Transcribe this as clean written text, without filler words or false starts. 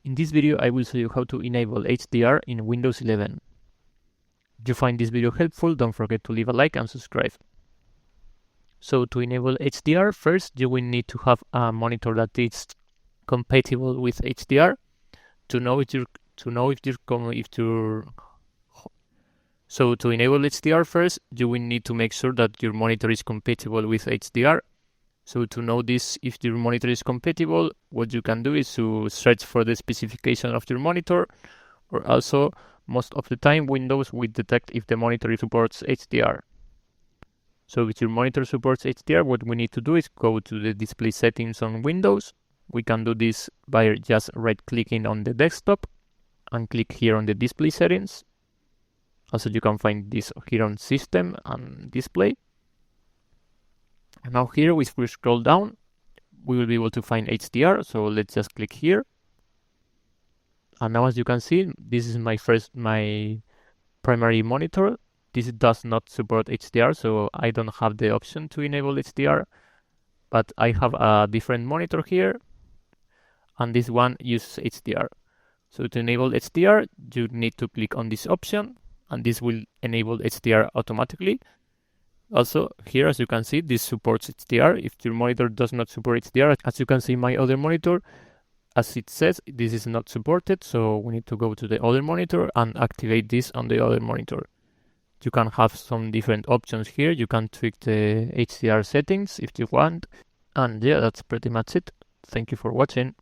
In this video, I will show you how to enable HDR in Windows 11. If you find this video helpful, don't forget to leave a like and subscribe. So to enable HDR, first you will need to have a monitor that is compatible with HDR. To enable HDR first, you will need to make sure that your monitor is compatible with HDR. So to know this, if your monitor is compatible, what you can do is to search for the specification of your monitor, or also most of the time Windows will detect if the monitor supports HDR. So if your monitor supports HDR, what we need to do is go to the display settings on Windows. We can do this by just right-clicking on the desktop and click here on the display settings. Also, you can find this here on System and Display. And now here, if we scroll down, we will be able to find HDR. So let's just click here. And now, as you can see, this is my primary monitor. This does not support HDR, so I don't have the option to enable HDR. But I have a different monitor here, and this one uses HDR. So to enable HDR, you need to click on this option, and this will enable HDR automatically. Also, here, as you can see, this supports HDR. If your monitor does not support HDR, as you can see, my other monitor, as it says, this is not supported, so we need to go to the other monitor and activate this on the other monitor. You can have some different options here. You can tweak the HDR settings if you want. And yeah, that's pretty much it. Thank you for watching.